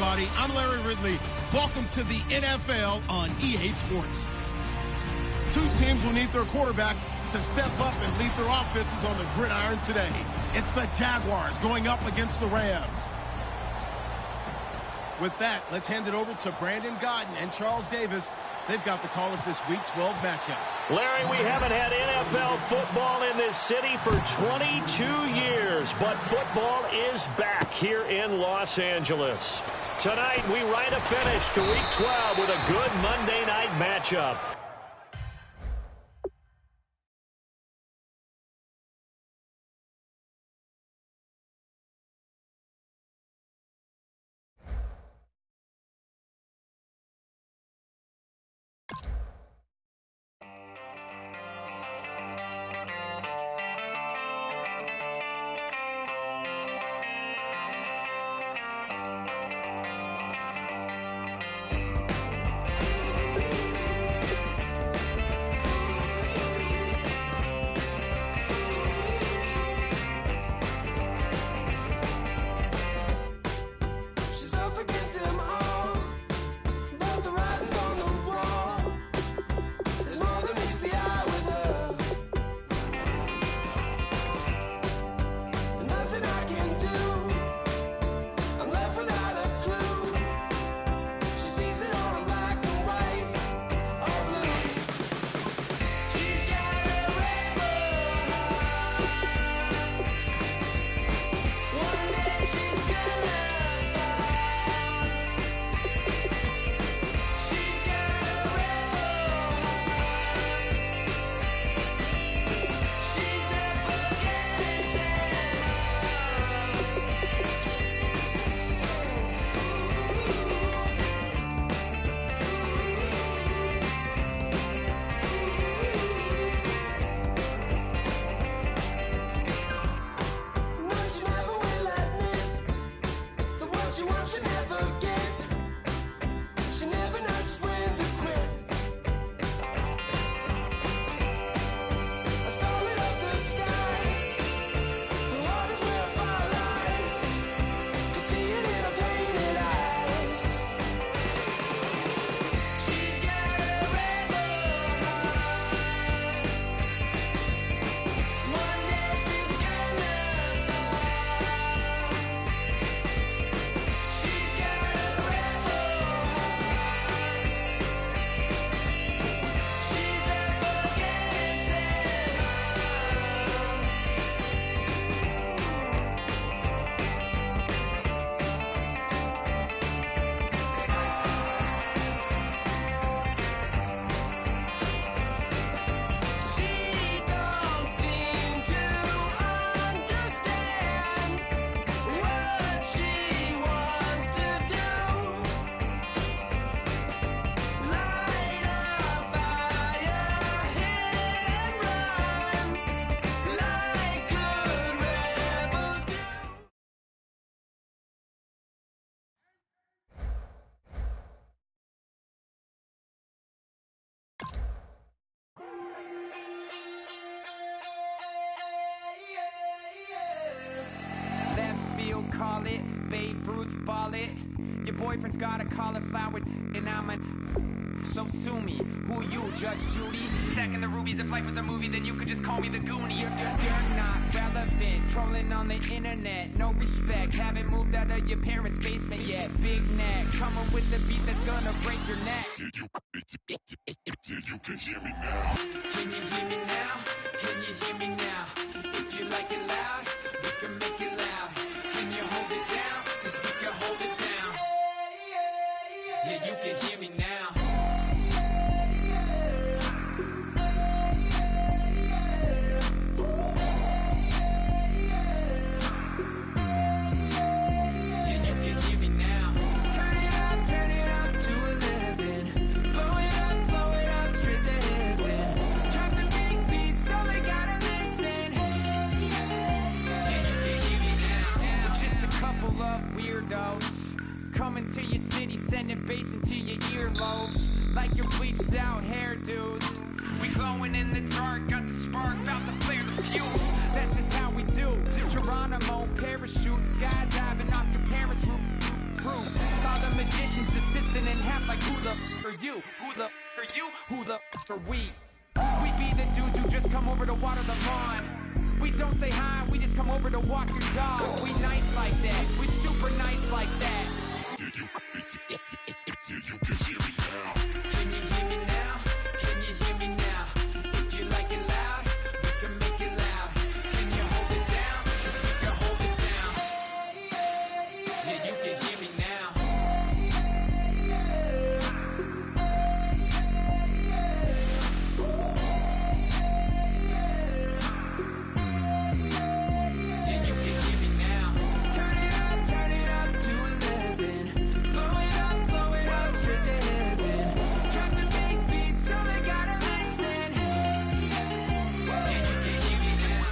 everybody. I'm Larry Ridley. Welcome to the NFL on EA Sports. Two teams will need their quarterbacks to step up and lead their offenses on the gridiron today. It's the Jaguars going up against the Rams. With that, let's hand it over to Brandon Godden and Charles Davis. They've got the call of this Week 12 matchup. Larry, we haven't had NFL football in this city for 22 years, but football is back here in Los Angeles. Tonight, we write a finish to Week 12 with a good Monday night matchup. Call it, Babe Ruth ball it. Your boyfriend's got a cauliflower and I'm a... So sue me, who you, Judge Judy? Stacking the rubies, if life was a movie, then you could just call me the Goonies. You're not relevant, trolling on the internet, no respect. Haven't moved out of your parents' basement yet. Big neck, coming with the beat that's gonna break your neck. You can hear me now. Can you hear me now? Can you hear me now? If you like it loud, we can make it loud. Can you hold it down? 'Cause we can hold it down. Yeah, you can hear me now. Coming to your city, sending bass into your earlobes, like your bleached out hairdos. We glowing in the dark, got the spark, about to flare the fuse. That's just how we do. To Geronimo, parachute, skydiving off your parents' roof. call the magician's assistant in half like who the are you? Who the are you? Who the are we? We be the dudes who just come over to water the lawn. We don't say hi, we just come over to walk your dog. We nice like that, we super nice like that. Can you hear me now? Can you hear me now? If you like it loud, we can make it loud. Can you hold it down? 'Cause we can hold it down. Yeah, you can hear me now. Yeah, you can hear me now. Turn it up to 11. Blow it up straight to heaven. Drop the big beat so they gotta listen. Yeah, you can hear me now.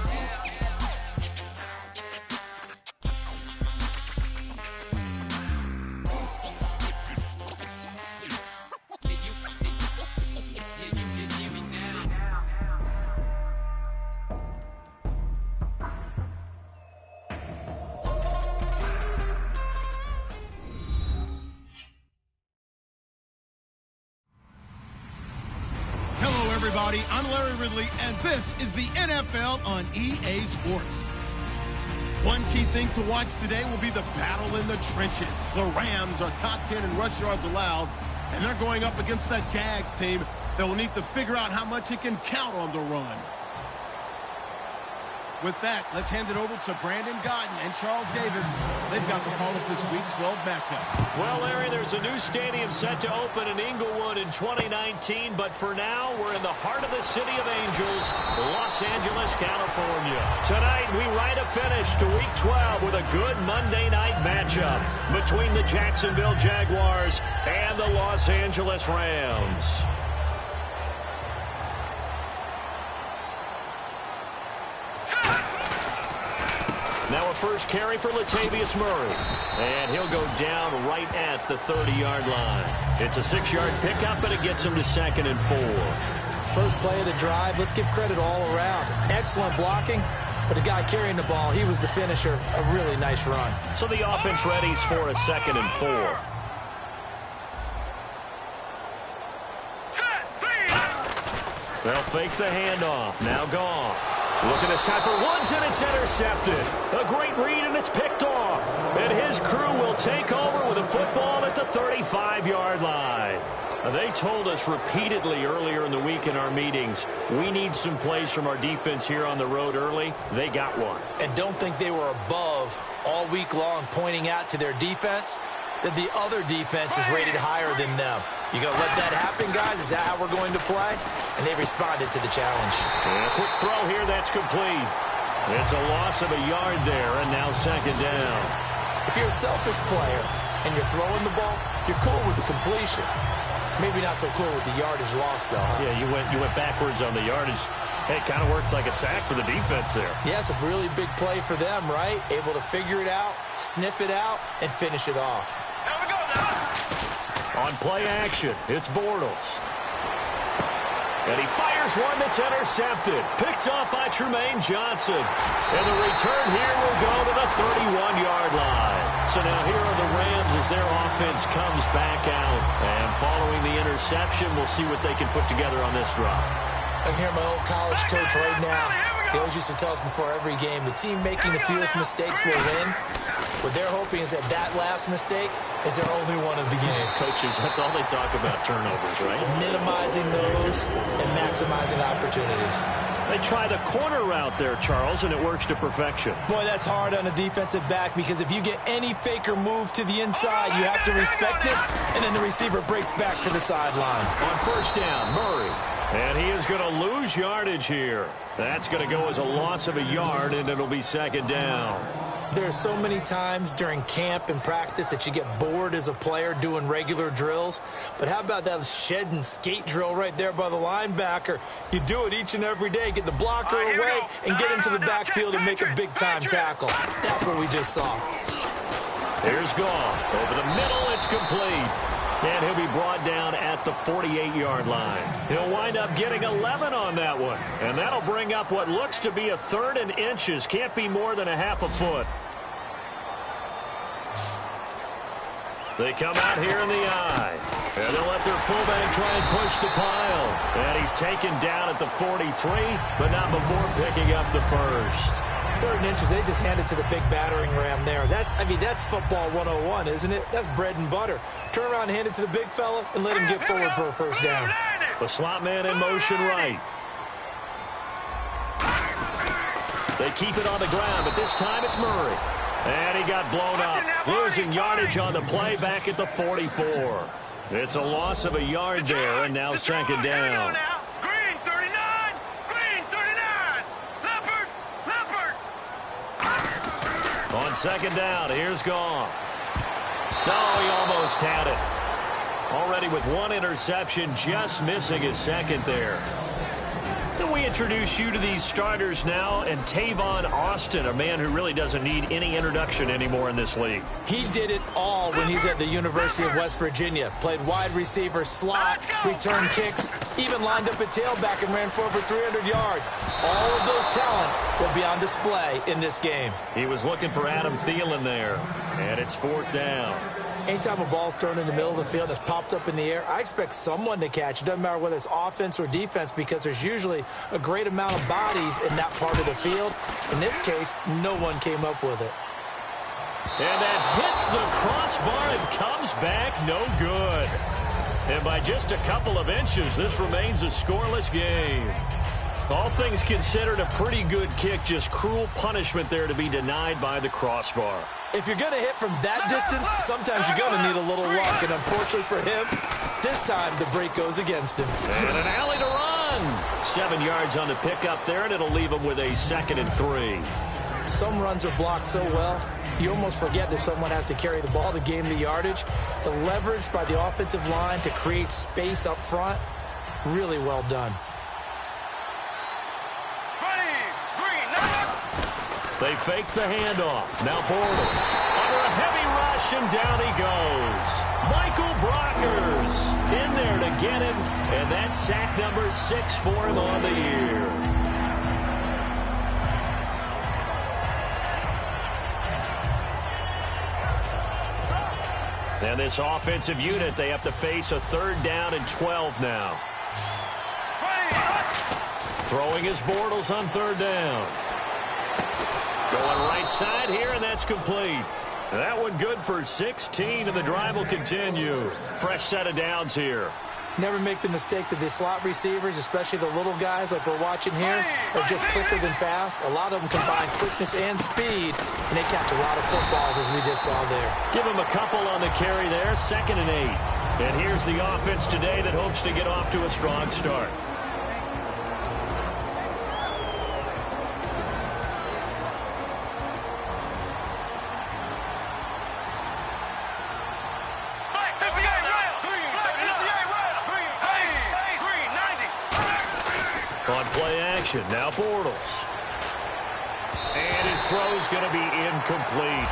Yeah, you can hear me now. Hello, everybody. I'm Larry Ridley, and this is the NFL on EA Sports. One key thing to watch today will be the battle in the trenches. The Rams are top 10 in rush yards allowed, and they're going up against that Jags team that will need to figure out how much it can count on the run. With that, let's hand it over to Brandon Godden and Charles Davis. They've got the call of this Week 12 matchup. Well, Larry, there's a new stadium set to open in Inglewood in 2019, but for now, we're in the heart of the City of Angels, Los Angeles, California. Tonight, we write a finish to Week 12 with a good Monday night matchup between the Jacksonville Jaguars and the Los Angeles Rams. Now a first carry for Latavius Murray. And he'll go down right at the 30-yard line. It's a 6-yard pickup, and it gets him to 2nd and 4. First play of the drive, let's give credit all around. Excellent blocking, but the guy carrying the ball, he was the finisher. A really nice run. So the offense readies for a 2nd and 4. They'll fake the handoff. Now Goff. Looking this time for Woods, and it's intercepted. A great read, and it's picked off. And his crew will take over with a football at the 35-yard line. They told us repeatedly earlier in the week in our meetings, we need some plays from our defense here on the road early. They got one. And don't think they were above all week long pointing out to their defense that the other defense is rated higher than them. You going to let that happen, guys? Is that how we're going to play? And they responded to the challenge. And a quick throw here, that's complete. It's a loss of a yard there, and now 2nd down. If you're a selfish player and you're throwing the ball, you're cool with the completion. Maybe not so cool with the yardage loss, though, huh? Yeah, you went backwards on the yardage. Hey, it kind of works like a sack for the defense there. Yeah, it's a really big play for them, right? Able to figure it out, sniff it out, and finish it off. There we go now. On play action, it's Bortles. And he fires one that's intercepted. Picked off by Tremaine Johnson. And the return here will go to the 31-yard line. So now here are the Rams as their offense comes back out. And following the interception, we'll see what they can put together on this drive. I can hear my old college coach right now. He always used to tell us before every game, the team making the fewest mistakes will win. What they're hoping is that that last mistake is their only one of the game. Coaches, that's all they talk about, turnovers, right? Minimizing those and maximizing opportunities. They try the corner route there, Charles, and it works to perfection. Boy, that's hard on a defensive back because if you get any fake or move to the inside, you have to respect it, and then the receiver breaks back to the sideline. On first down, Murray. And he is going to lose yardage here. That's going to go as a loss of a yard, and it'll be 2nd down. There's so many times during camp and practice that you get bored as a player doing regular drills. But how about that shed and skate drill right there by the linebacker? You do it each and every day. Get the blocker away and get into the backfield and make a big-time tackle. That's what we just saw. Here's Goff. Over the middle, it's complete. And he'll be brought down at the 48-yard line. He'll wind up getting 11 on that one. And that'll bring up what looks to be a 3rd and inches. Can't be more than a half a foot. They come out here in the I. And they'll let their fullback try and push the pile. And he's taken down at the 43, but not before picking up the first. 3rd and inches, they just handed to the big battering ram there. That's football 101, isn't it? That's bread and butter. Turn around and hand it to the big fella and let him get forward for a first down. The slot man in motion right. They keep it on the ground, but this time it's Murray. And he got blown up, losing yardage on the play back at the 44. It's a loss of a yard there, and now 2nd down. Green 39! Green 39! Leopard! On 2nd down, here's Goff. No, he almost had it. Already with 1 interception, just missing his 2nd there. Then we introduce you to these starters now, and Tavon Austin, a man who really doesn't need any introduction anymore in this league. He did it all when he's at the University of West Virginia. Played wide receiver, slot, returned kicks, even lined up at tailback and ran for over 300 yards. All of those talents will be on display in this game. He was looking for Adam Thielen there, and it's 4th down. Anytime a ball's thrown in the middle of the field and it's popped up in the air, I expect someone to catch. It doesn't matter whether it's offense or defense, because there's usually a great amount of bodies in that part of the field. In this case, no one came up with it. And that hits the crossbar and comes back no good. And by just a couple of inches, this remains a scoreless game. All things considered, a pretty good kick, just cruel punishment there to be denied by the crossbar. If you're going to hit from that distance, sometimes you're going to need a little luck. And unfortunately for him, this time the break goes against him. And an alley to run. 7 yards on the pickup there, and it'll leave him with a 2nd and 3. Some runs are blocked so well, you almost forget that someone has to carry the ball to gain the yardage. The leverage by the offensive line to create space up front, really well done. They fake the handoff. Now Bortles under a heavy rush, and down he goes. Michael Brockers in there to get him, and that's sack number 6 for him on the year. And this offensive unit, they have to face a 3rd down and 12 now. Throwing his Bortles on 3rd down. Going right side here, and that's complete. That one good for 16, and the drive will continue. Fresh set of downs here. Never make the mistake that the slot receivers, especially the little guys like we're watching here, are just quicker than fast. A lot of them combine quickness and speed, and they catch a lot of footballs, as we just saw there. Give them a couple on the carry there, 2nd and 8. And here's the offense today that hopes to get off to a strong start. On play action, now Bortles. And his throw's going to be incomplete.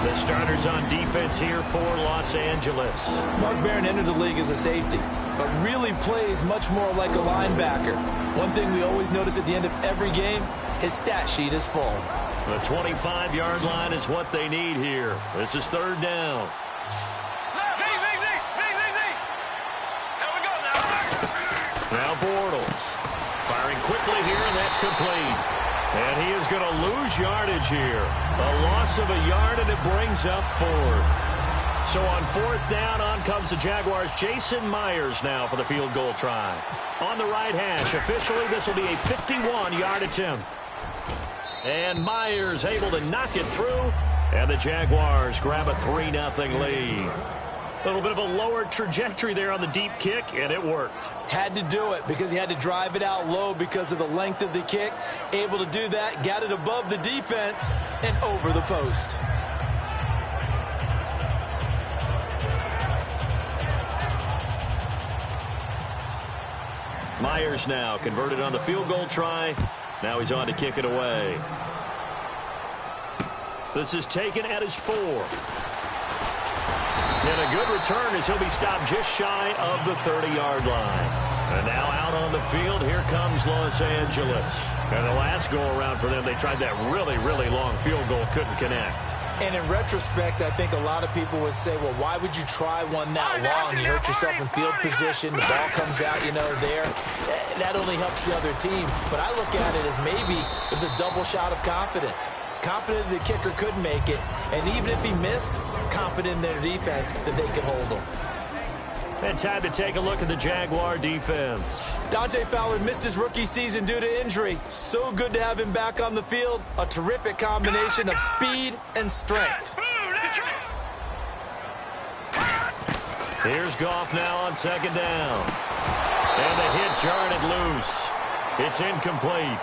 The starters on defense here for Los Angeles. Mark Barron entered the league as a safety, but really plays much more like a linebacker. One thing we always notice at the end of every game, his stat sheet is full. The 25-yard line is what they need here. This is 3rd down. Now Bortles firing quickly here, and that's complete. And he is going to lose yardage here. A loss of a yard, and it brings up 4th. So on 4th down, on comes the Jaguars' Jason Myers now for the field goal try. On the right hash, officially this will be a 51-yard attempt. And Myers able to knock it through, and the Jaguars grab a 3-0 lead. A little bit of a lower trajectory there on the deep kick, and it worked. Had to do it because he had to drive it out low because of the length of the kick. Able to do that, got it above the defense and over the post. Myers now converted on the field goal try. Now he's on to kick it away. This is taken at his 4. And a good return as he'll be stopped just shy of the 30-yard line. And now out on the field, here comes Los Angeles. And the last go-around for them, they tried that really, really long field goal, couldn't connect. And in retrospect, I think a lot of people would say, well, why would you try one that long? You hurt yourself in field position. The ball comes out, there. That only helps the other team. But I look at it as maybe it was a double shot of confidence. Confident the kicker could make it. And even if he missed, confident in their defense that they could hold him. And time to take a look at the Jaguar defense. Dante Fowler missed his rookie season due to injury. So good to have him back on the field. A terrific combination of speed and strength. Here's Goff now on second down. And the hit jarred it loose. It's incomplete.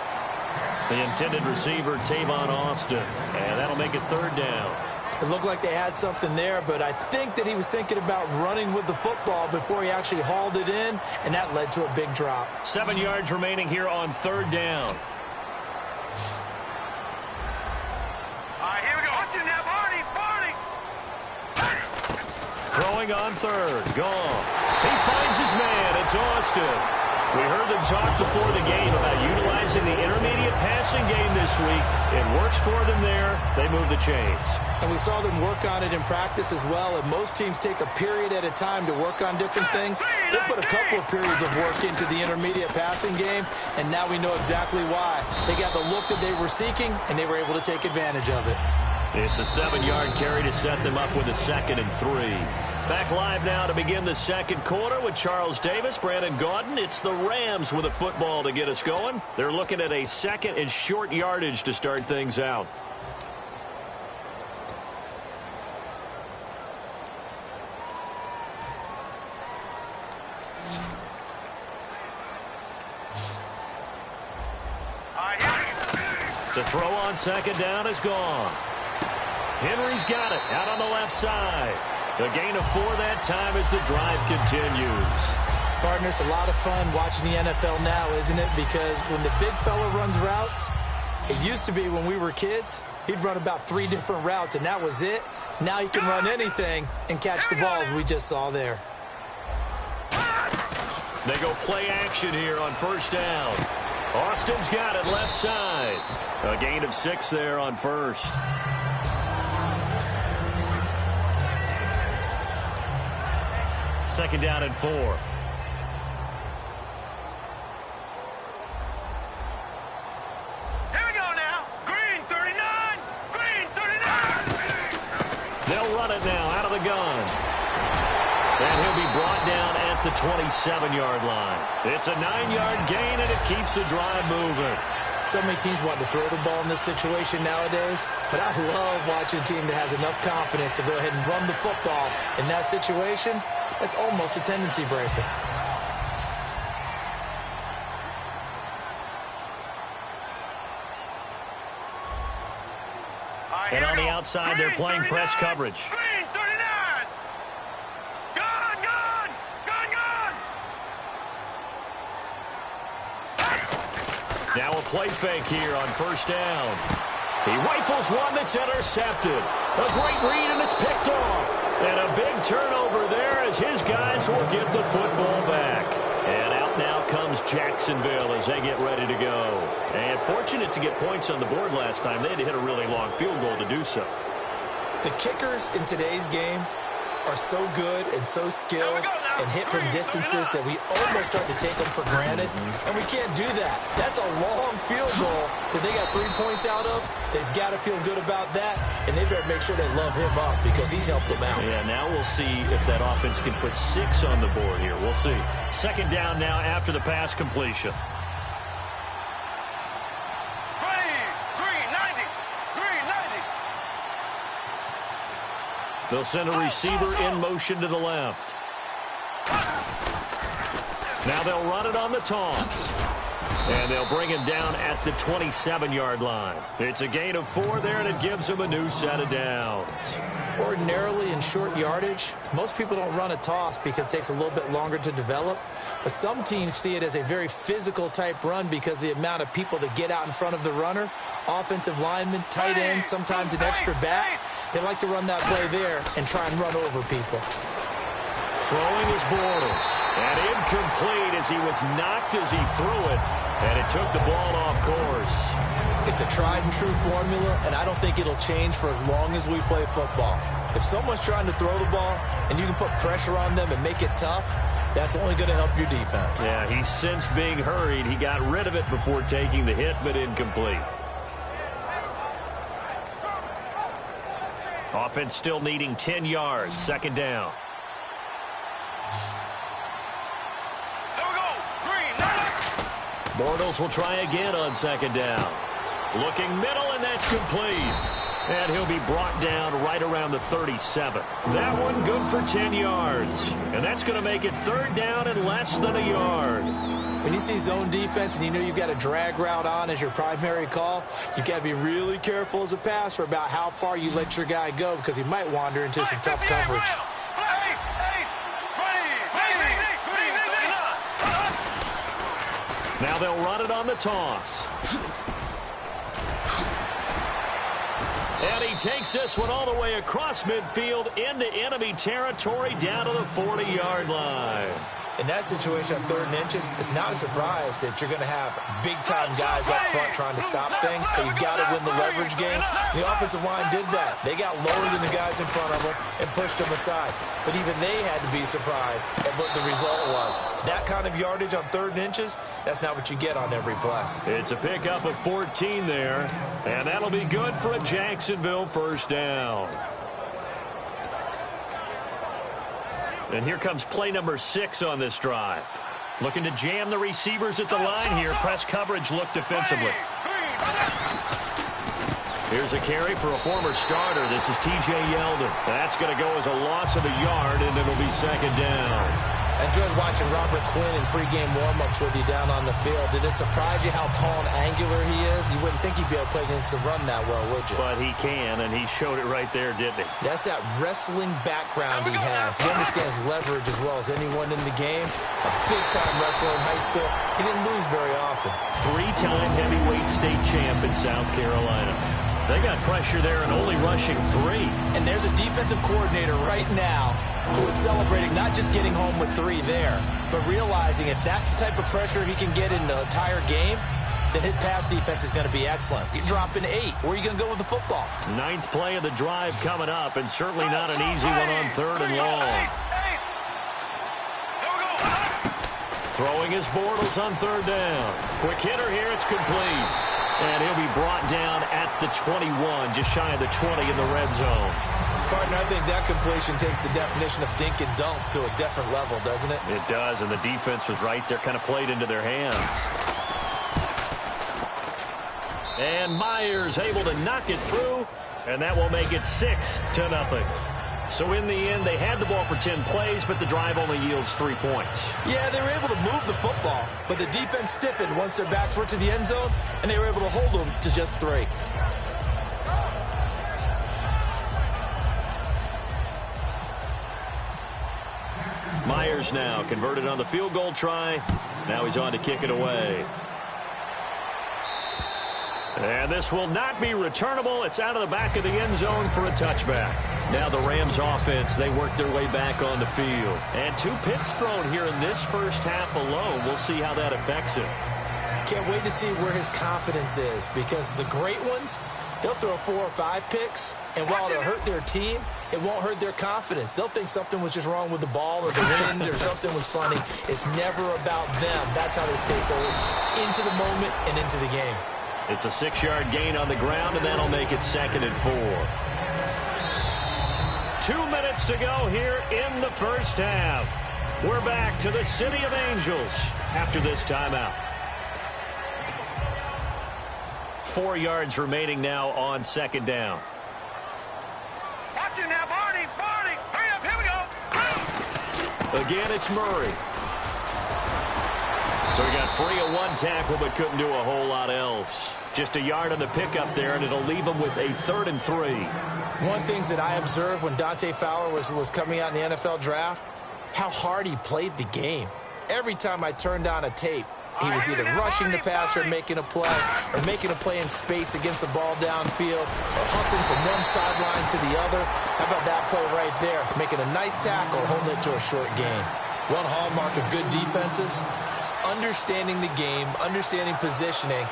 The intended receiver, Tavon Austin. And that'll make it third down. It looked like they had something there, but I think that he was thinking about running with the football before he actually hauled it in, and that led to a big drop. 7 yards remaining here on third down. All right, here we go. Watch it now, Barney. Throwing on third. Goff. He finds his man. It's Austin. We heard them talk before the game about utilizing the intermediate passing game this week. It works for them there. They move the chains. And we saw them work on it in practice as well. And most teams take a period at a time to work on different things. They put a couple of periods of work into the intermediate passing game, and now we know exactly why. They got the look that they were seeking, and they were able to take advantage of it. It's a 7-yard carry to set them up with a 2nd and 3. Back live now to begin the second quarter with Charles Davis, Brandon Gaudin. It's the Rams with a football to get us going. They're looking at a 2nd and short yardage to start things out. To throw on second down is gone. Henry's got it out on the left side. A gain of 4 that time as the drive continues. Partner, it's a lot of fun watching the NFL now, isn't it? Because when the big fella runs routes, it used to be when we were kids, he'd run about 3 different routes, and that was it. Now he can run anything and catch the balls we just saw there. They go play action here on first down. Austin's got it left side. A gain of 6 there on first. Second down and 4. Here we go now. Green 39. Green 39. They'll run it now out of the gun. And he'll be brought down at the 27-yard line. It's a 9-yard gain, and it keeps the drive moving. So many teams want to throw the ball in this situation nowadays, but I love watching a team that has enough confidence to go ahead and run the football. In that situation, that's almost a tendency breaker. And on the outside, they're playing press coverage. Green 39. Gone. Now a play fake here on first down. He rifles one that's intercepted. A great read, and it's picked off. And a big turnover there as his guys will get the football back. And out now comes Jacksonville as they get ready to go. And fortunate to get points on the board last time. They had to hit a really long field goal to do so. The kickers in today's game are so good and so skilled and hit from distances that we almost start to take them for granted, and we can't do that. That's a long field goal that they got 3 points out of. They've got to feel good about that, and they better make sure they love him up because he's helped them out. Yeah, now we'll see if that offense can put 6 on the board here. We'll see. Second down now after the pass completion. They'll send a receiver in motion to the left. Now they'll run it on the toss. And they'll bring him down at the 27-yard line. It's a gain of 4 there, and it gives him a new set of downs. Ordinarily in short yardage, most people don't run a toss because it takes a little bit longer to develop. But some teams see it as a very physical type run because the amount of people that get out in front of the runner, offensive linemen, tight ends, sometimes an extra back, they like to run that play there and try and run over people. Throwing is Bortles. And incomplete as he was knocked as he threw it. And it took the ball off course. It's a tried and true formula, and I don't think it'll change for as long as we play football. If someone's trying to throw the ball and you can put pressure on them and make it tough, that's only going to help your defense. Yeah, he sensed being hurried. He got rid of it before taking the hit, but incomplete. Offense still needing 10 yards. Second down. There we go. Green. Bortles will try again on second down. Looking middle, and that's complete. And he'll be brought down right around the 37. That one good for 10 yards. And that's going to make it third down and less than a yard. When you see zone defense and you know you've got a drag route on as your primary call, you've got to be really careful as a passer about how far you let your guy go because he might wander into some tough coverage. Now they'll run it on the toss. And he takes this one all the way across midfield into enemy territory down to the 40-yard line. In that situation on 3rd and inches, it's not a surprise that you're going to have big-time guys up front trying to stop things, so you've got to win the leverage game. The offensive line did that. They got lower than the guys in front of them and pushed them aside. But even they had to be surprised at what the result was. That kind of yardage on 3rd and inches, that's not what you get on every play. It's a pickup of 14 there, and that'll be good for a Jacksonville first down. And here comes play number 6 on this drive. Looking to jam the receivers at the line here. Press coverage look defensively. Here's a carry for a former starter. This is T.J. Yeldon. That's going to go as a loss of a yard, and it'll be second down. I enjoyed watching Robert Quinn in pregame warm-ups with you down on the field. Did it surprise you how tall and angular he is? You wouldn't think he'd be able to play against the run that well, would you? But he can, and he showed it right there, didn't he? That's that wrestling background he has. He understands leverage as well as anyone in the game. A big-time wrestler in high school. He didn't lose very often. 3-time heavyweight state champ in South Carolina. They got pressure there and only rushing 3. And there's a defensive coordinator right now who is celebrating not just getting home with 3 there, but realizing if that's the type of pressure he can get in the entire game, then his pass defense is going to be excellent. You're dropping 8. Where are you going to go with the football? 9th play of the drive coming up, and certainly not an easy one on 3rd and long. Throwing his Bortles on 3rd down. Quick hitter here, it's complete. And he'll be brought down at the 21, just shy of the 20 in the red zone. Partner, I think that completion takes the definition of dink and dunk to a different level, doesn't it? It does, and the defense was right there, kind of played into their hands. And Myers able to knock it through, and that will make it 6-0. So in the end, they had the ball for 10 plays, but the drive only yields 3 points. Yeah, they were able to move the football, but the defense stiffened once their backs were to the end zone, and they were able to hold them to just 3. Myers now converted on the field goal try. Now he's on to kick it away. And this will not be returnable. It's out of the back of the end zone for a touchback. Now the Rams offense, they work their way back on the field. And 2 picks thrown here in this first half alone. We'll see how that affects him. Can't wait to see where his confidence is, because the great ones, they'll throw 4 or 5 picks, and while it'll hurt their team, it won't hurt their confidence. They'll think something was just wrong with the ball or the wind or something was funny. It's never about them. That's how they stay so into the moment and into the game. It's a 6-yard gain on the ground, and that'll make it 2nd and 4. 2 minutes to go here in the first half. We're back to the City of Angels after this timeout. 4 yards remaining now on 2nd down. Watch it now, Barney. Barney, hurry up. Here we go. Again, it's Murray. So he got free of 1 tackle, but couldn't do a whole lot else. Just a yard on the pickup there, and it'll leave him with a 3rd and 3. One of the things that I observed when Dante Fowler was coming out in the NFL draft, how hard he played the game. Every time I turned on a tape, he was either rushing the passer, making a play, or making a play in space against the ball downfield, or hustling from one sideline to the other. How about that play right there? Making a nice tackle, holding it to a short gain. One hallmark of good defenses, backs understanding the game, understanding positioning,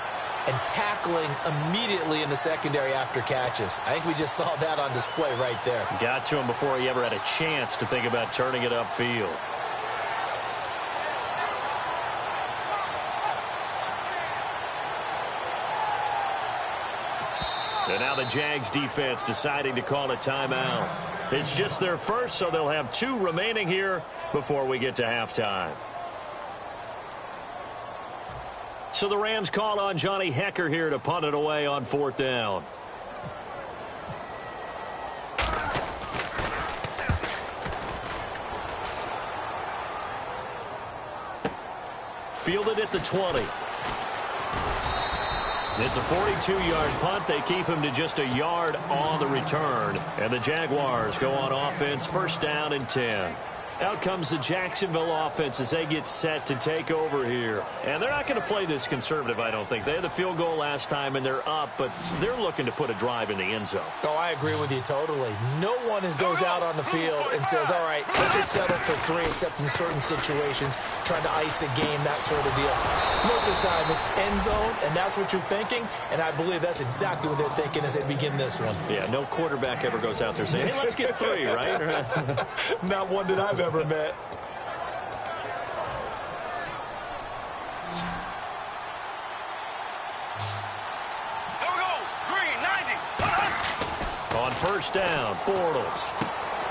and tackling immediately in the secondary after catches. I think we just saw that on display right there. Got to him before he ever had a chance to think about turning it upfield. And now the Jags defense deciding to call a timeout. It's just their first, so they'll have 2 remaining here before we get to halftime. So the Rams call on Johnny Hecker here to punt it away on 4th down. Fielded at the 20. It's a 42-yard punt. They keep him to just a yard on the return. And the Jaguars go on offense, 1st down and 10. Out comes the Jacksonville offense as they get set to take over here. And they're not going to play this conservative, I don't think. They had the field goal last time, and they're up, but they're looking to put a drive in the end zone. Oh, I agree with you totally. No one goes out on the field and says, all right, let's just settle for 3, except in certain situations, trying to ice a game, that sort of deal. Most of the time, it's end zone, and that's what you're thinking, and I believe that's exactly what they're thinking as they begin this one. Yeah, no quarterback ever goes out there saying, hey, let's get 3, right? Not one that I've ever met. Here we go. Green, 90. On 1st down, Bortles.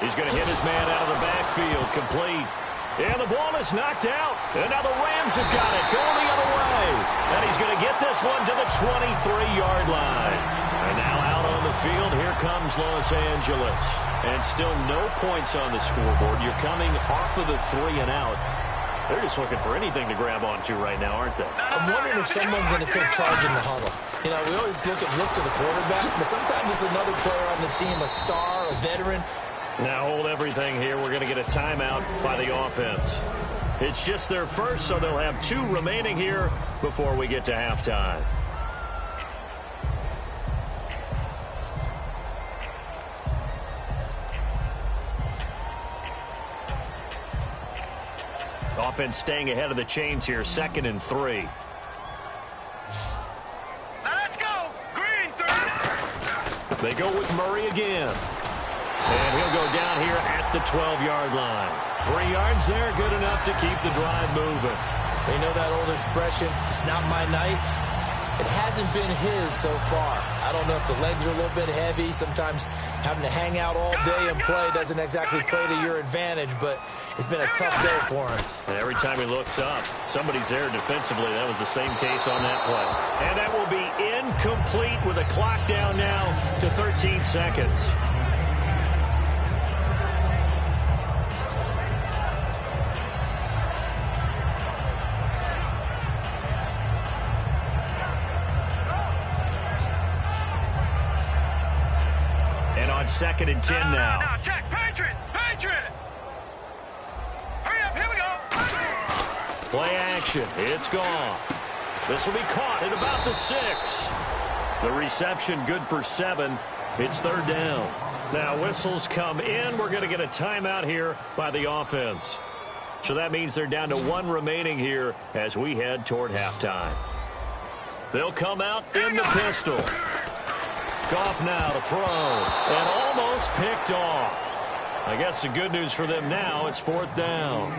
He's going to hit his man out of the backfield, complete. And the ball is knocked out. And now the Rams have got it, going the other way. And he's going to get this one to the 23-yard line. And now out on the field, here comes Los Angeles. And still no points on the scoreboard. You're coming off of the 3 and out. They're just looking for anything to grab onto right now, aren't they? I'm wondering if someone's going to take charge in the huddle. You know, we always look to the quarterback, but sometimes it's another player on the team, a star, a veteran. Now hold everything here. We're going to get a timeout by the offense. It's just their first, so they'll have 2 remaining here before we get to halftime. Offense staying ahead of the chains here, 2nd and 3. Now let's go. Green, 3. They go with Murray again. And he'll go down here at the 12-yard line. 3 yards there, good enough to keep the drive moving. You know that old expression, it's not my night? It hasn't been his so far. I don't know if the legs are a little bit heavy. Sometimes having to hang out all day and play doesn't exactly play to your advantage, but it's been a tough day for him. And every time he looks up, somebody's there defensively. That was the same case on that play. And that will be incomplete with a clock down now to 13 seconds. On 2nd and 10 now. Now, check. Patriot. Hurry up. Here we go. Play action. It's gone. This will be caught at about the 6. The reception good for 7. It's 3rd down. Now whistles come in. We're going to get a timeout here by the offense. So that means they're down to 1 remaining here as we head toward halftime. They'll come out in the pistol. Goff now to throw, and almost picked off. I guess the good news for them now, it's 4th down.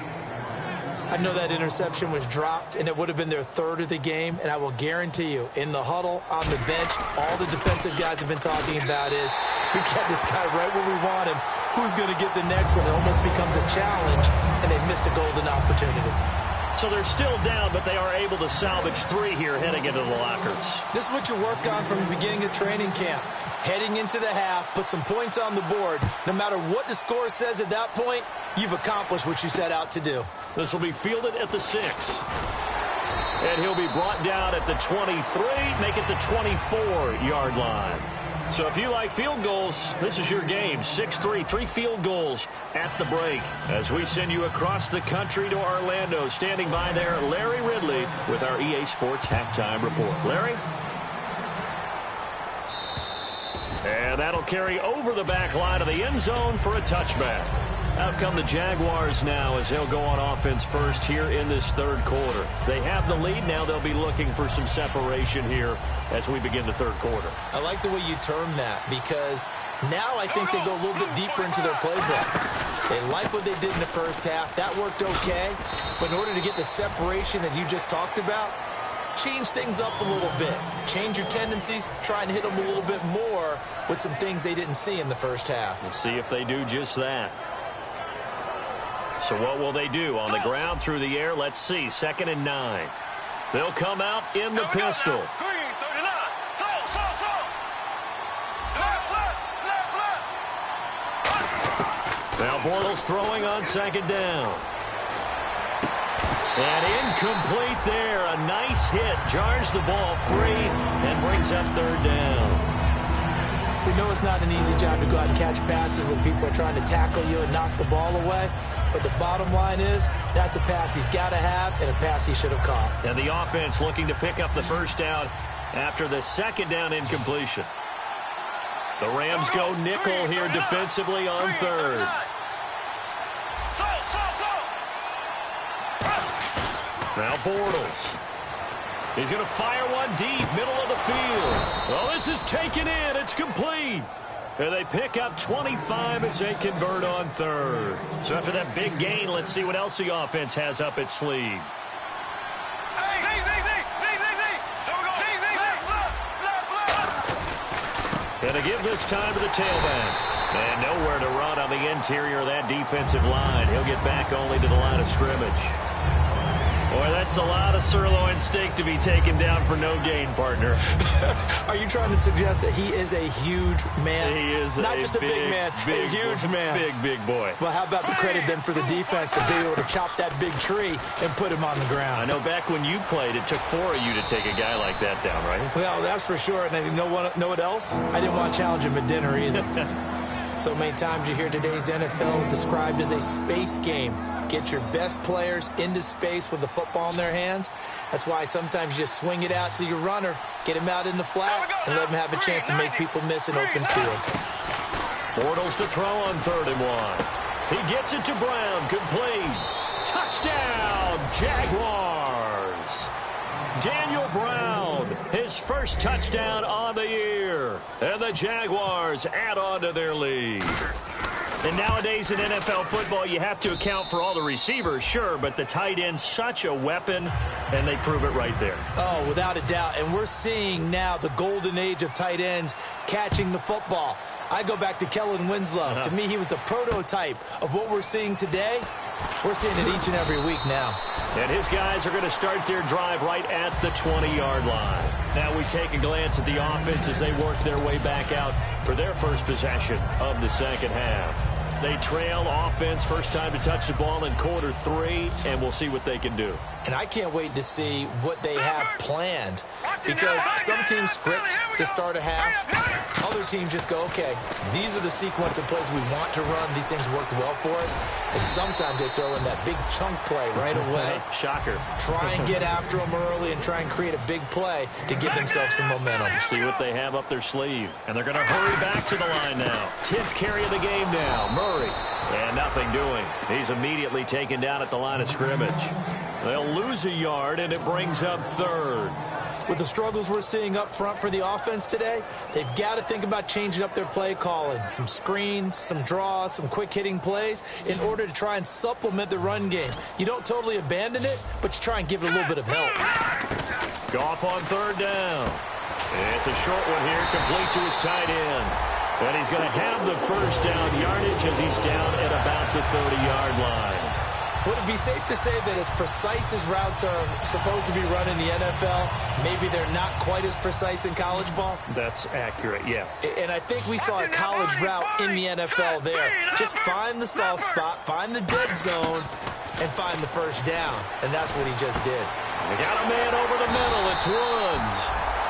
I know that interception was dropped, and it would have been their 3rd of the game, and I will guarantee you, in the huddle, on the bench, all the defensive guys have been talking about is, we got this guy right where we want him. Who's going to get the next one? It almost becomes a challenge, and they missed a golden opportunity. So they're still down, but they are able to salvage 3 here heading into the lockers. This is what you work on from the beginning of training camp. Heading into the half, put some points on the board. No matter what the score says at that point, you've accomplished what you set out to do. This will be fielded at the 6. And he'll be brought down at the 23, make it the 24-yard line. So if you like field goals, this is your game. 6-3, 3 field goals at the break. As we send you across the country to Orlando, standing by there, Larry Ridley with our EA Sports Halftime Report. Larry? And that'll carry over the back line of the end zone for a touchback. Out come the Jaguars now as they'll go on offense first here in this third quarter. They have the lead. Now they'll be looking for some separation here as we begin the third quarter. I like the way you term that because now I think they go a little bit deeper into their playbook. They like what they did in the first half. That worked okay. But in order to get the separation that you just talked about, change things up a little bit. Change your tendencies. Try and hit them a little bit more with some things they didn't see in the first half. We'll see if they do just that. So what will they do? On the ground, through the air, let's see. 2nd and 9. They'll come out in the pistol. Now Bortles throwing on 2nd down. And incomplete there. A nice hit. Jars the ball free and brings up 3rd down. We know it's not an easy job to go out and catch passes when people are trying to tackle you and knock the ball away. But the bottom line is that's a pass he's got to have and a pass he should have caught. And the offense looking to pick up the 1st down after the 2nd down incompletion. The Rams go nickel here defensively on 3rd. Now Bortles. He's going to fire one deep, middle of the field. Well, this is taken in. It's complete. And they pick up 25 as they convert on 3rd. So after that big gain, let's see what else the offense has up its sleeve. And to give this time to the tailback. And nowhere to run on the interior of that defensive line. He'll get back only to the line of scrimmage. Boy, that's a lot of sirloin steak to be taken down for no gain, partner. Are you trying to suggest that he is a huge man? He is not just a big man, a huge man. Big boy. Well, how about the credit then for the defense to be able to chop that big tree and put him on the ground? I know back when you played, it took 4 of you to take a guy like that down, right? Well, that's for sure. And you know what else? I didn't want to challenge him at dinner either. So many times you hear today's NFL described as a space game. Get your best players into space with the football in their hands. That's why sometimes you just swing it out to your runner, get him out in the flat, and let him have a chance to make people miss an open field. Bortles to throw on 3rd and 1. He gets it to Brown, complete. Touchdown, Jaguars. Daniel Brown, his first touchdown on the year. And the Jaguars add on to their lead. And nowadays in NFL football, you have to account for all the receivers, sure, but the tight end's such a weapon, and they prove it right there. Oh, without a doubt. And we're seeing now the golden age of tight ends catching the football. I go back to Kellen Winslow. To me, he was a prototype of what we're seeing today. We're seeing it each and every week now. And his guys are going to start their drive right at the 20-yard line. Now we take a glance at the offense as they work their way back out for their first possession of the 2nd half. They trail offense, first time to touch the ball in quarter 3, and we'll see what they can do. And I can't wait to see what they have planned because some teams script to start a half. Other teams just go, okay, these are the sequence of plays we want to run. These things worked well for us. And sometimes they throw in that big chunk play right away. Shocker. Try and get after them early and try and create a big play to give themselves some momentum. See what they have up their sleeve. And they're going to hurry back to the line now. 10th carry of the game now. Murray. And nothing doing. He's immediately taken down at the line of scrimmage. They'll lose a yard, and it brings up 3rd. With the struggles we're seeing up front for the offense today, they've got to think about changing up their play calling. Some screens, some draws, some quick-hitting plays in order to try and supplement the run game. You don't totally abandon it, but you try and give it a little bit of help. Goff on 3rd down. It's a short one here, complete to his tight end. And he's going to have the first down yardage as he's down at about the 30-yard line. Would it be safe to say that as precise as routes are supposed to be run in the NFL, maybe they're not quite as precise in college ball? That's accurate, yeah. And I think we saw a college route in the NFL there. Just find the soft spot, find the dead zone, and find the first down. And that's what he just did. They got a man over the middle. It's Woods.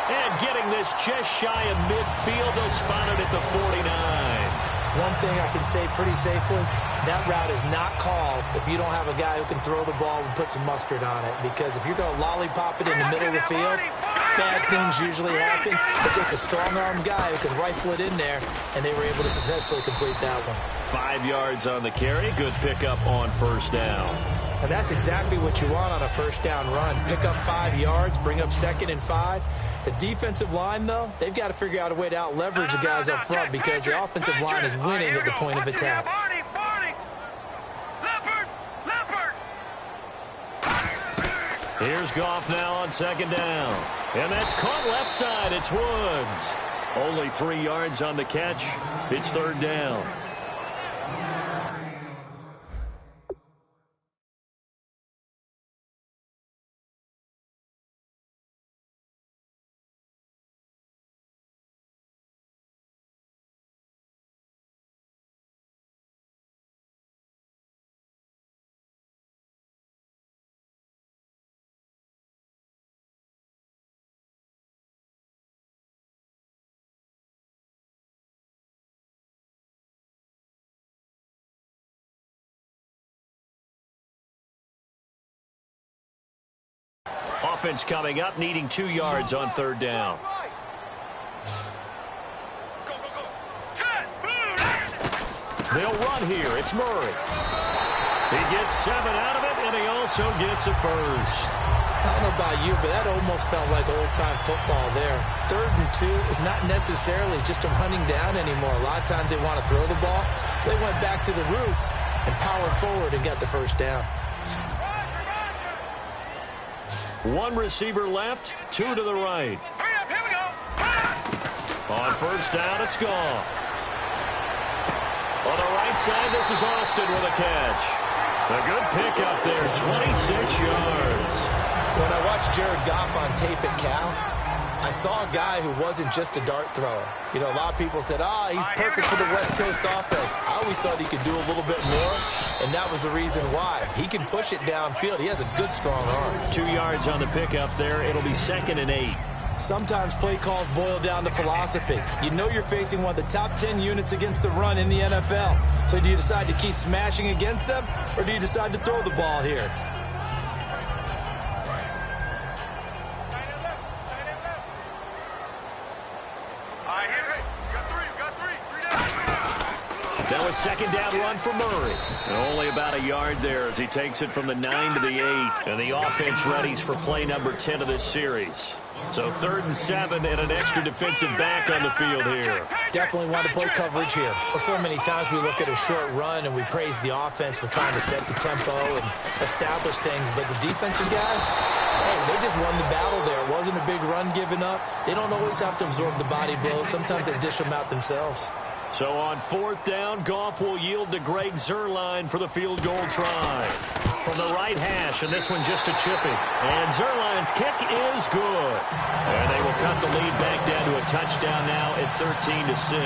And getting this just shy of midfield, they'll spot it at the 49. One thing I can say pretty safely, that route is not called if you don't have a guy who can throw the ball and put some mustard on it. Because if you're going to lollipop it in the middle of the field, bad things usually happen. It takes a strong-armed guy who can rifle it in there, and they were able to successfully complete that one. 5 yards on the carry. Good pickup on first down. And that's exactly what you want on a first down run. Pick up 5 yards, bring up 2nd and 5. The defensive line, though, they've got to figure out a way to out-leverage the guys up front because the offensive line is winning at the point of attack. Here's Goff now on 2nd down. And that's caught left side. It's Woods. Only 3 yards on the catch. It's 3rd down. Offense coming up, needing 2 yards on 3rd down. They'll run here. It's Murray. He gets 7 out of it, and he also gets a first. I don't know about you, but that almost felt like old-time football there. 3rd and 2 is not necessarily just a running down anymore. A lot of times they want to throw the ball. They went back to the roots and powered forward and got the first down. 1 receiver left, 2 to the right. On first down, it's Goff. On the right side, this is Austin with a catch. A good pickup there, 26 yards. When I watched Jared Goff on tape at Cal, I saw a guy who wasn't just a dart thrower. You know, a lot of people said, he's perfect for the West Coast offense. I always thought he could do a little bit more, and that was the reason why. He can push it downfield. He has a good, strong arm. 2 yards on the pickup there. It'll be 2nd and 8. Sometimes play calls boil down to philosophy. You know you're facing one of the top 10 units against the run in the NFL. So do you decide to keep smashing against them, or do you decide to throw the ball here? That was 2nd down run for Murray. And only about a yard there as he takes it from the 9 to the 8. And the offense readies for play number 10 of this series. So 3rd and 7 and an extra defensive back on the field here. Definitely want to play coverage here. Well, so many times we look at a short run and we praise the offense for trying to set the tempo and establish things. But the defensive guys, hey, they just won the battle there. It wasn't a big run given up. They don't always have to absorb the body blows. Sometimes they dish them out themselves. So on 4th down, Goff will yield to Greg Zuerlein for the field goal try. From the right hash, and this one just a chippy. And Zuerlein's kick is good. And they will cut the lead back down to a touchdown now at 13-6.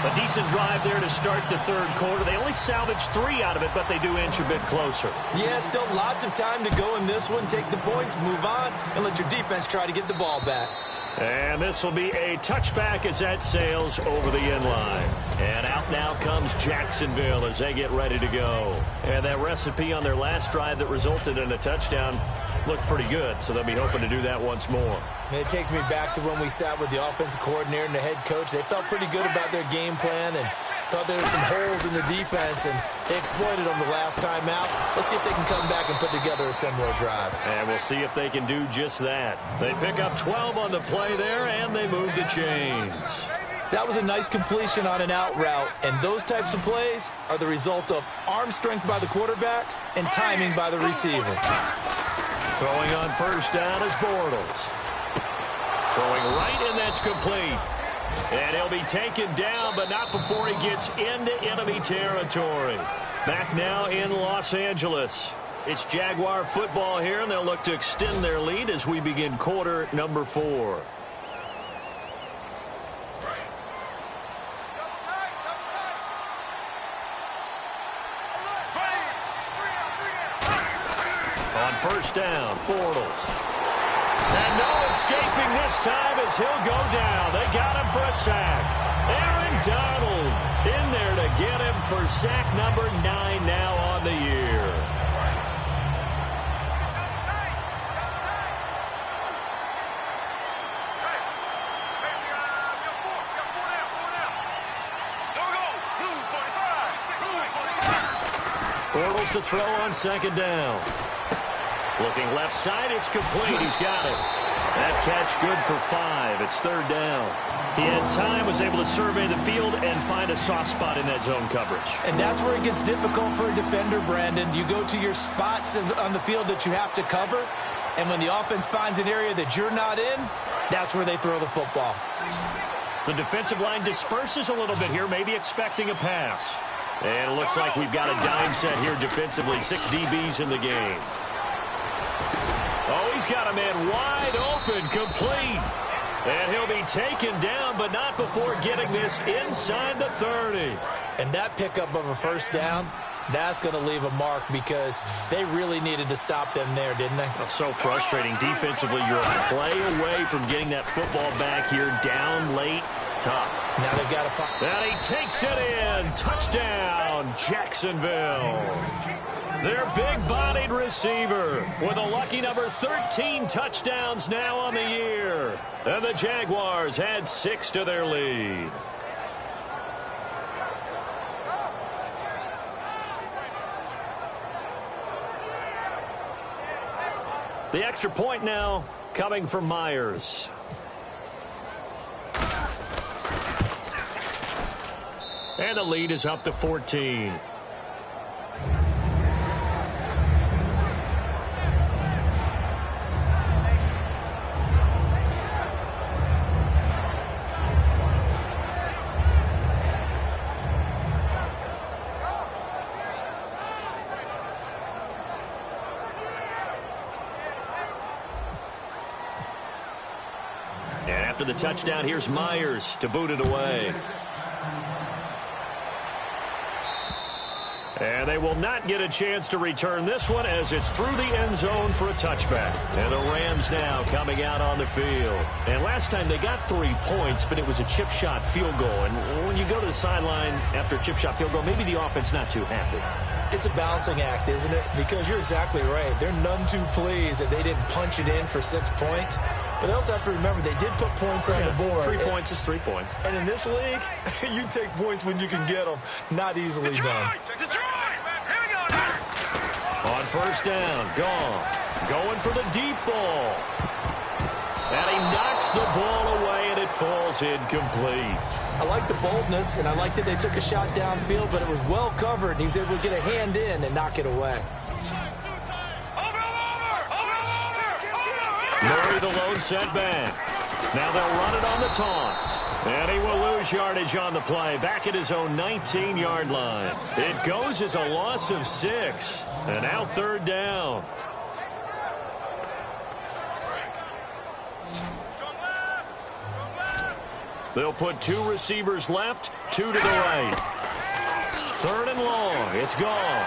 A decent drive there to start the 3rd quarter. They only salvaged 3 out of it, but they do inch a bit closer. Yeah, still lots of time to go in this one. Take the points, move on, and let your defense try to get the ball back. And this will be a touchback as that sails over the end line. And out now comes Jacksonville as they get ready to go. And that recipe on their last drive that resulted in a touchdown looked pretty good, so they'll be hoping to do that once more. And it takes me back to when we sat with the offensive coordinator and the head coach. They felt pretty good about their game plan and thought there were some holes in the defense, and they exploited them the last time out. Let's see if they can come back and put together a similar drive. And we'll see if they can do just that. They pick up 12 on the play there, and they move the chains. That was a nice completion on an out route, and those types of plays are the result of arm strength by the quarterback and timing by the receiver. Throwing on first down is Bortles. Throwing right, and that's complete. And he'll be taken down, but not before he gets into enemy territory. Back now in Los Angeles. It's Jaguar football here, and they'll look to extend their lead as we begin quarter number 4. On first down, Bortles. And no escaping this time as he'll go down. They got him for a sack. Aaron Donald in there to get him for sack number 9 now on the year. Bortles to throw on second down. Looking left side, it's complete. He's got it. That catch good for 5. It's third down. He had time, was able to survey the field and find a soft spot in that zone coverage. And that's where it gets difficult for a defender, Brandon. You go to your spots on the field that you have to cover, and when the offense finds an area that you're not in, that's where they throw the football. The defensive line disperses a little bit here, maybe expecting a pass. And it looks like we've got a dime set here defensively. 6 DBs in the game. Oh, he's got a man wide open, complete. And he'll be taken down, but not before getting this inside the 30. And that pickup of a first down, that's going to leave a mark because they really needed to stop them there, didn't they? That's so frustrating. Defensively, you're a play away from getting that football back here down late. Tough. Now they've got to find. And he takes it in. Touchdown, Jacksonville. Their big-bodied receiver with a lucky number 13 touchdowns now on the year. And the Jaguars had 6 to their lead. The extra point now coming from Myers. And the lead is up to 14. And after the touchdown, here's Myers to boot it away. And they will not get a chance to return this one as it's through the end zone for a touchback. And the Rams now coming out on the field. And last time they got 3 points, but it was a chip shot field goal. And when you go to the sideline after a chip shot field goal, maybe the offense not too happy. It's a balancing act, isn't it? Because you're exactly right. They're none too pleased that they didn't punch it in for 6 points. But they also have to remember they did put points on the board. 3 points is 3 points. And in this league, you take points when you can get them. Not easily done. On first down, gone. Going for the deep ball. And he knocks the ball away, and it falls incomplete. I like the boldness, and I like that they took a shot downfield, but it was well covered, and he was able to get a hand in and knock it away. Murray, the lone setback. Now they'll run it on the toss. And he will lose yardage on the play. Back at his own 19-yard line. It goes as a loss of 6. And now third down. They'll put 2 receivers left, 2 to the right. Third and long. It's gone.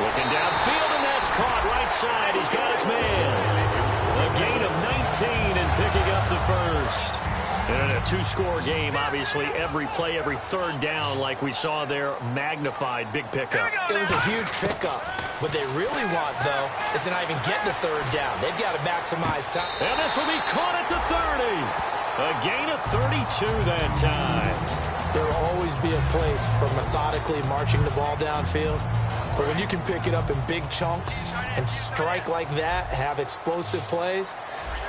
Looking downfield, and that's caught right side. He's got his man. A gain of 19 and picking up the first. And in a 2-score game, obviously, every play, every third down, like we saw there, magnified, big pickup. It was a huge pickup. What they really want, though, is to not even get the third down. They've got to maximize time. And this will be caught at the 30. A gain of 32 that time. There will always be a place for methodically marching the ball downfield. But when you can pick it up in big chunks and strike like that, have explosive plays,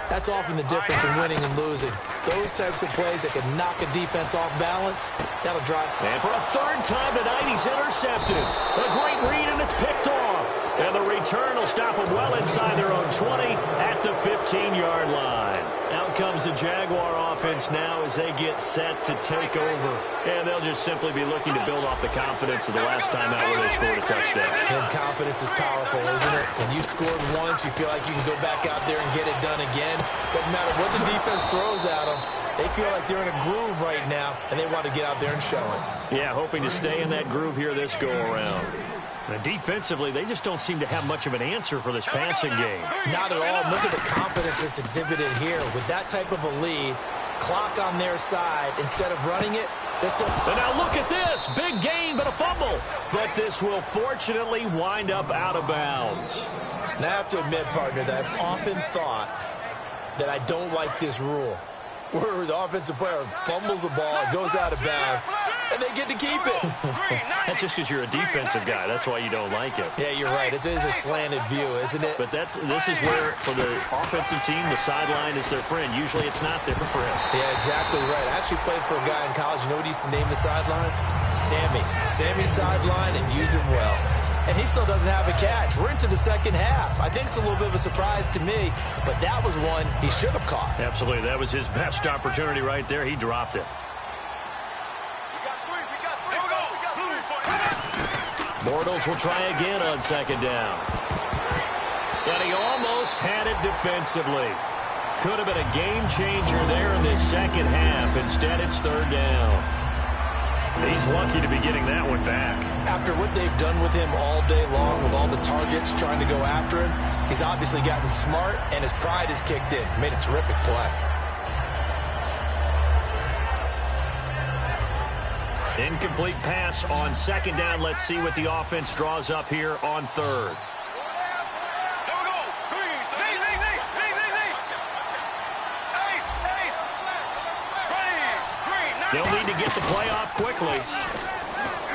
that's often the difference in winning and losing. Those types of plays that can knock a defense off balance, that'll drive. And for a third time tonight, he's intercepted. A great read, and it's picked off. And the return will stop them well inside their own 20 at the 15-yard line. Out comes the Jaguar offense now as they get set to take over. And they'll just simply be looking to build off the confidence of the last time out where they scored a touchdown. And confidence is powerful, isn't it? When you've scored once, you feel like you can go back out there and get it done again. Doesn't matter what the defense throws at them. They feel like they're in a groove right now, and they want to get out there and show it. Yeah, hoping to stay in that groove here this go-around. And defensively, they just don't seem to have much of an answer for this passing game. Not at all. Look at the confidence that's exhibited here. With that type of a lead, clock on their side, instead of running it, they're still... And now look at this. Big gain, but a fumble. But this will fortunately wind up out of bounds. And I have to admit, partner, that I've often thought that I don't like this rule. where the offensive player fumbles the ball, it goes out of bounds, and they get to keep it. That's just because you're a defensive guy. That's why you don't like it. Yeah, you're right. It is a slanted view, isn't it? But this is where, for the offensive team, the sideline is their friend. Usually it's not their friend. Yeah, exactly right. I actually played for a guy in college. You know what he used to name the sideline? Sammy. Sammy's sideline, and use him well. And he still doesn't have a catch. We're into the second half. I think it's a little bit of a surprise to me, but that was one he should have caught. Absolutely. That was his best opportunity right there. He dropped it. Bortles will try again on second down. And he almost had it defensively. Could have been a game changer there in this second half. Instead, it's third down. He's lucky to be getting that one back. After what they've done with him all day long, with all the targets trying to go after him, he's obviously gotten smart, and his pride has kicked in. Made a terrific play. Incomplete pass on second down. Let's see what the offense draws up here on third. They'll need to get the play off quickly.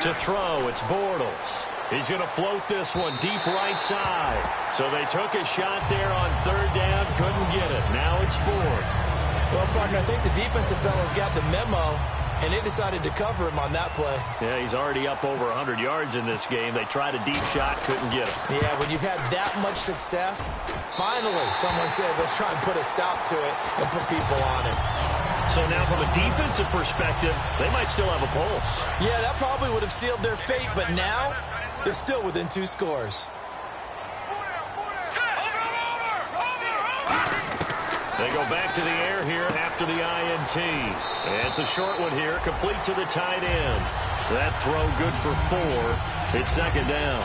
To throw, it's Bortles. He's going to float this one deep right side. So they took a shot there on third down, couldn't get it. Now it's fourth. Well, partner, I think the defensive fellas got the memo, and they decided to cover him on that play. Yeah, he's already up over 100 yards in this game. They tried a deep shot, couldn't get it. Yeah, when you've had that much success, finally someone said, let's try and put a stop to it and put people on it. So now from a defensive perspective, they might still have a pulse. Yeah, that probably would have sealed their fate, but now they're still within 2 scores. They go back to the air here after the INT. And it's a short one here, complete to the tight end. That throw good for 4. It's second down.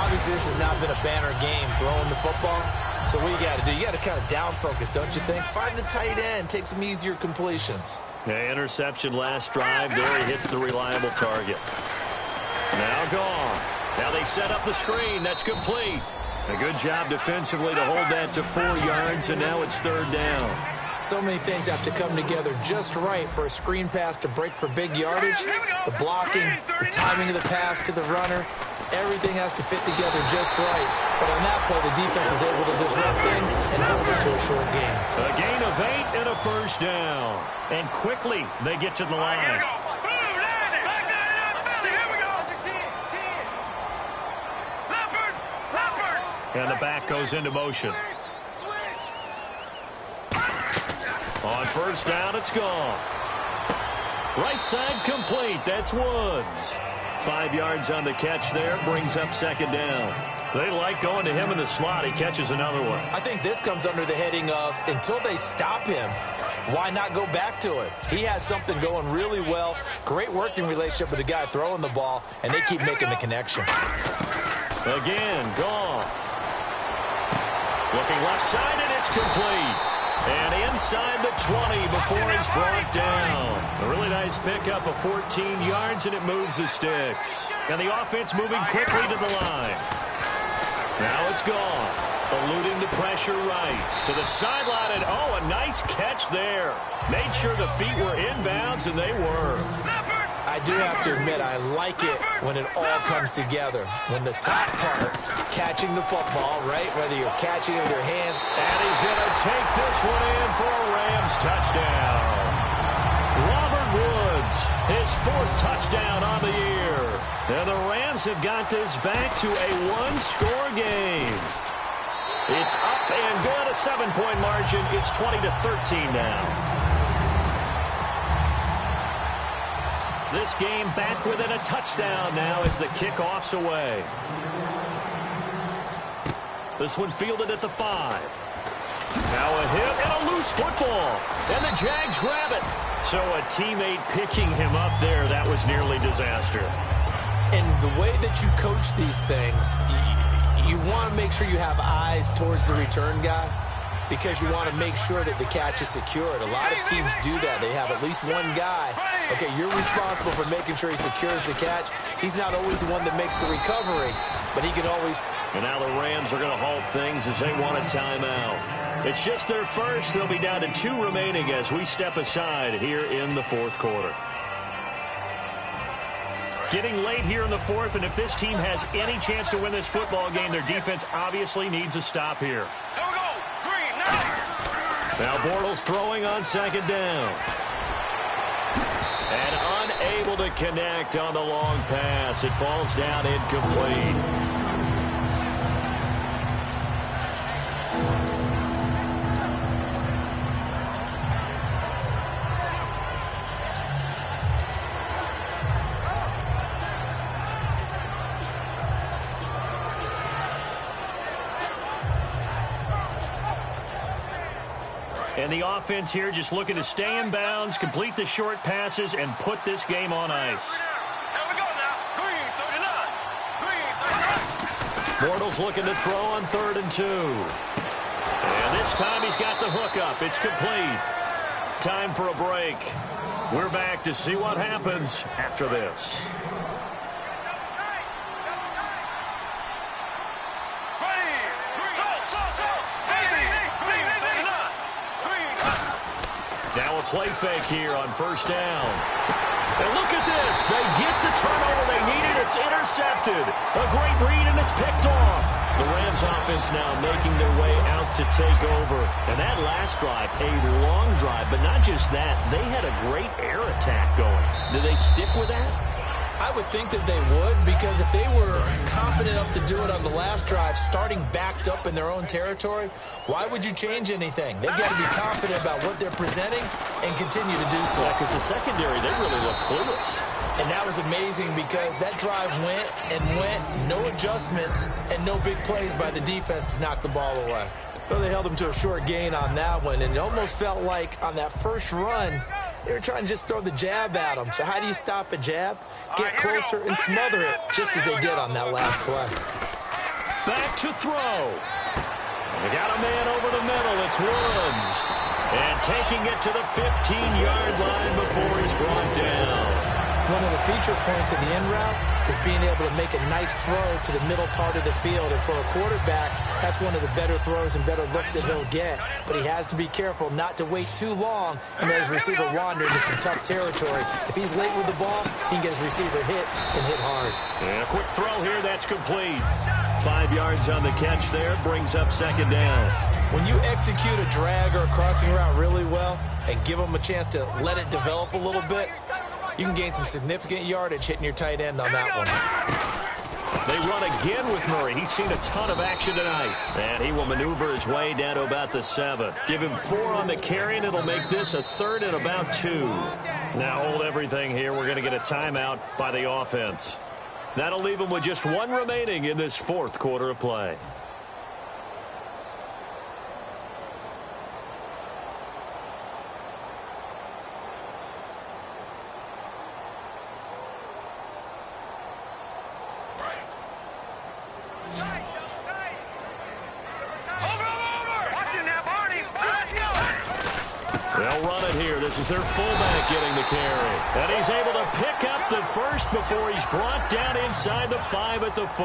Obviously, this has not been a banner game throwing the football. So what you got to do, you got to kind of down focus, don't you think? Find the tight end, take some easier completions. Yeah, interception last drive. There he hits the reliable target. Now gone. Now they set up the screen. That's complete. A good job defensively to hold that to 4 yards, and now it's third down. So many things have to come together just right for a screen pass to break for big yardage. The blocking, the timing of the pass to the runner, everything has to fit together just right. But on that play, the defense was able to disrupt things and hold it to a short game. A gain of 8 and a first down. And quickly, they get to the line. And the back goes into motion. On first down, it's gone. Right side complete. That's Woods. 5 yards on the catch there. Brings up second down. They like going to him in the slot. He catches another one. I think this comes under the heading of, until they stop him, why not go back to it? He has something going really well. Great working relationship with the guy throwing the ball, and they keep making the connection. Again, Goff. Looking left side, and it's complete. And inside the 20 before he's brought down. A really nice pickup of 14 yards, and it moves the sticks. And the offense moving quickly to the line. Now it's gone. Eluding the pressure right. To the sideline, and oh, a nice catch there. Made sure the feet were inbounds, and they were. I do have to admit, I like it when it all comes together. When the top part, catching the football, right? Whether you're catching it with your hands. And he's going to take this one in for a Rams touchdown. Robert Woods, his 4th touchdown on the year. And the Rams have got this back to a 1-score game. It's up and good, a 7-point margin. It's 20-13 now. This game back within a touchdown now as the kickoff's away. This one fielded at the 5. Now a hit and a loose football. And the Jags grab it. So a teammate picking him up there, that was nearly disaster. And the way that you coach these things, you want to make sure you have eyes towards the return guy, because you want to make sure that the catch is secured. A lot of teams do that. They have at least one guy. Okay, you're responsible for making sure he secures the catch. He's not always the one that makes the recovery, but he can always. And now the Rams are going to halt things as they want a timeout. It's just their first. They'll be down to 2 remaining as we step aside here in the fourth quarter. Getting late here in the fourth, and if this team has any chance to win this football game, their defense obviously needs a stop here. Here we go. Green, now. Now Bortles throwing on second down. And unable to connect on the long pass. It falls down incomplete. And the offense here just looking to stay in bounds, complete the short passes, and put this game on ice. Here we go now. Green, 39. Green, 39. Bortles looking to throw on 3rd and 2. And this time he's got the hook up. It's complete. Time for a break. We're back to see what happens after this. Now a play fake here on 1st down. And look at this. They get the turnover they needed. It's intercepted. A great read, and it's picked off. The Rams offense now making their way out to take over. And that last drive, a long drive, but not just that. They had a great air attack going. Do they stick with that? I would think that they would, because if they were confident enough to do it on the last drive, starting backed up in their own territory, why would you change anything? They've got to be confident about what they're presenting and continue to do so. Yeah, because the secondary, they really look clueless. And that was amazing because that drive went and went, no adjustments, and no big plays by the defense to knock the ball away. Well, they held them to a short gain on that one, and it almost felt like on that first run, they were trying to just throw the jab at them. So how do you stop a jab? Get closer and smother it, just as they did on that last play. Back to throw. They got a man over the middle. It's Woods. And taking it to the 15-yard line before he's brought down. One of the feature points of the in route is being able to make a nice throw to the middle part of the field. And for a quarterback, that's one of the better throws and better looks that he'll get. But he has to be careful not to wait too long and let his receiver wander into some tough territory. If he's late with the ball, he can get his receiver hit and hit hard. And a quick throw here, that's complete. 5 yards on the catch there, brings up 2nd down. When you execute a drag or a crossing route really well and give them a chance to let it develop a little bit, you can gain some significant yardage hitting your tight end on that one. They run again with Murray. He's seen a ton of action tonight. And he will maneuver his way down to about the 7. Give him 4 on the carry, and it'll make this a 3rd and about 2. Now hold everything here. We're going to get a timeout by the offense. That'll leave them with just 1 remaining in this 4th quarter of play. They'll run it here. This is their fullback getting the carry. And he's able to pick up the first before he's brought down inside the 5 at the 4.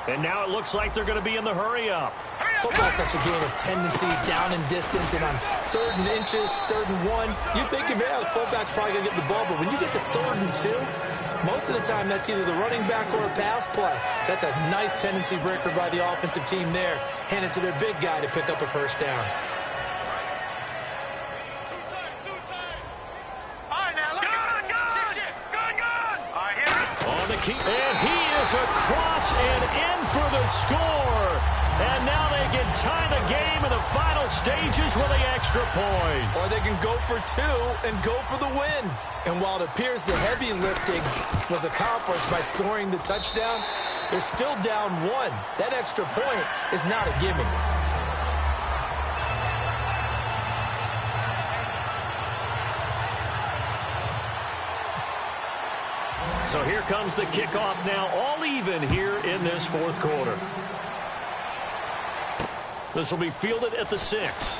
And now it looks like they're going to be in the hurry-up. Football's such a game of tendencies, down and distance, and on 3rd and inches, 3rd and 1, you think, yeah, the fullback's probably going to get the ball, but when you get to 3rd and 2, most of the time that's either the running back or a pass play. So that's a nice tendency breaker by the offensive team there. Hand it to their big guy to pick up a 1st down. And he is across and in for the score. And now they can tie the game in the final stages with the extra point. Or they can go for 2 and go for the win. And while it appears the heavy lifting was accomplished by scoring the touchdown, they're still down 1. That extra point is not a gimme. So here comes the kickoff now, all even here in this 4th quarter. This will be fielded at the 6.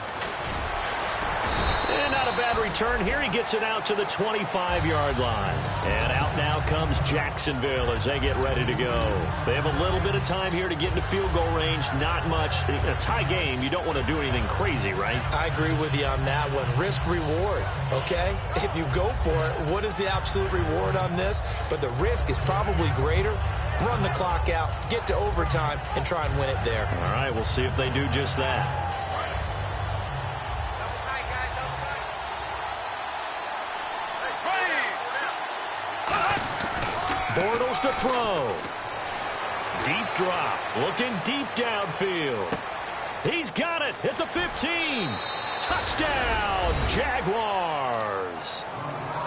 And not a bad return here. He gets it out to the 25-yard line. And out now comes Jacksonville as they get ready to go. They have a little bit of time here to get into field goal range. Not much. In a tie game, you don't want to do anything crazy, right? I agree with you on that one. Risk-reward, okay? If you go for it, what is the absolute reward on this? But the risk is probably greater. Run the clock out, get to overtime, and try and win it there. All right, we'll see if they do just that. Bortles to throw. Deep drop. Looking deep downfield. He's got it at the 15. Touchdown, Jaguars.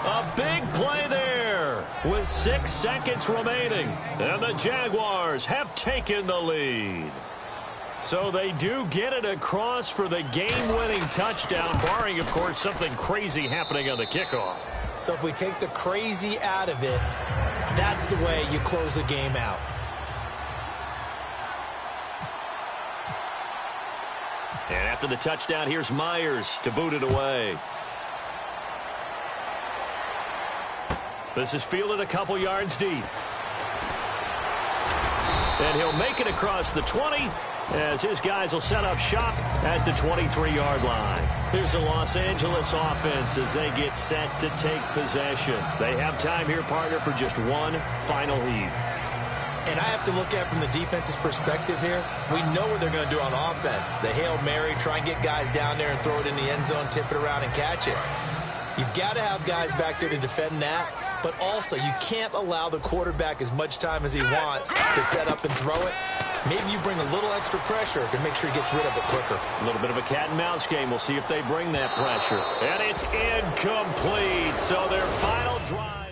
A big play there with 6 seconds remaining. And the Jaguars have taken the lead. So they do get it across for the game-winning touchdown, barring, of course, something crazy happening on the kickoff. So if we take the crazy out of it, that's the way you close the game out. And after the touchdown, here's Myers to boot it away. This is fielded a couple yards deep. And he'll make it across the 20 as his guys will set up shop at the 23-yard line. Here's the Los Angeles offense as they get set to take possession. They have time here, partner, for just one final heave. And I have to look at it from the defense's perspective here. We know what they're going to do on offense. The Hail Mary, try and get guys down there and throw it in the end zone, tip it around and catch it. You've got to have guys back there to defend that, but also you can't allow the quarterback as much time as he wants to set up and throw it. Maybe you bring a little extra pressure to make sure he gets rid of it quicker. A little bit of a cat and mouse game. We'll see if they bring that pressure. And it's incomplete. So their final drive.